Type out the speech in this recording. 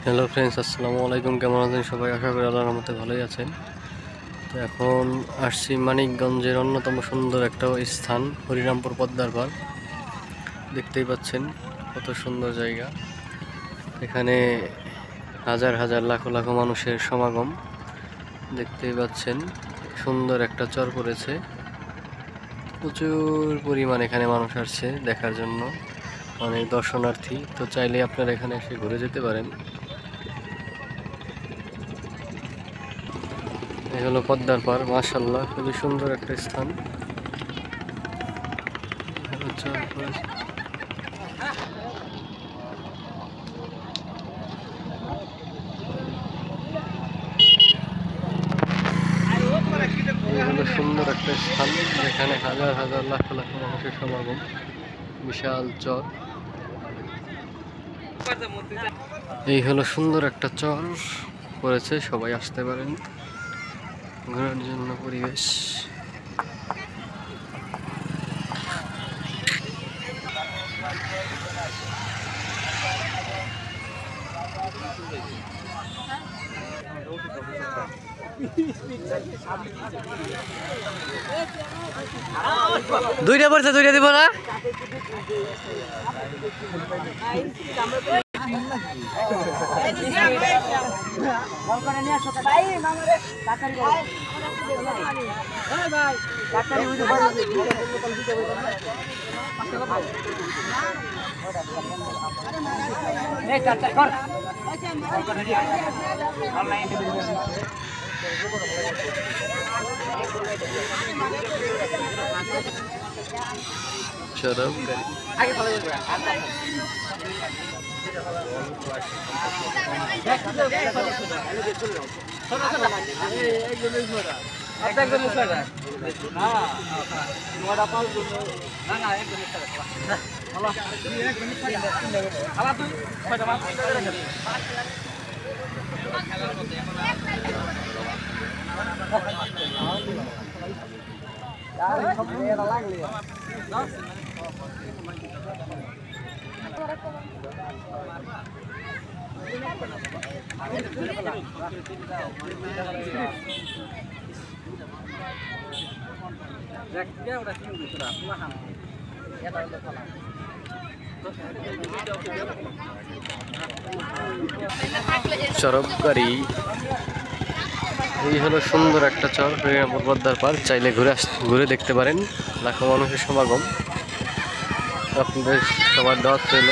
Hello friends, আসসালামু আলাইকুম। কেমন আছেন সবাই? আশা করি আল্লাহর রহমতে ভালোই আছেন। তো এখন আসছি মানিকগঞ্জের অন্যতম সুন্দর একটা স্থান, হরিরামপুর পদ্মার পার। দেখতেই পাচ্ছেন কত সুন্দর জায়গা। এখানে হাজার হাজার লাখো লাখো মানুষের সমাগম। দেখতেই পাচ্ছেন সুন্দর একটা চর পড়েছে, প্রচুর পরিমাণ এখানে মানুষ আসছে দেখার জন্য, অনেক দর্শনার্থী। তো চাইলে আপনারা এখানে এসে ঘুরে যেতে পারেন। এই হলো পদ্মার পার, মাশাআল্লাহ খুবই সুন্দর একটা স্থান। এই হলো সুন্দর একটা স্থান, যেখানে হাজার হাজার লাখ লাখ মানুষের সমাগম। বিশাল চর। এই হলো সুন্দর একটা চর পড়েছে, সবাই আসতে পারেন ঘোরার জন্য। পরিবেশ দুইটা পড়ছে, দুইটা দিব না। চরম চরবকারী। এই হলো সুন্দর একটা চর, হরিরামপুর পদ্মার পার। চাইলে ঘুরে দেখতে পারেন। লাখো মানুষের সমাগম। আপনাদের সবার দাওয়াত রইল।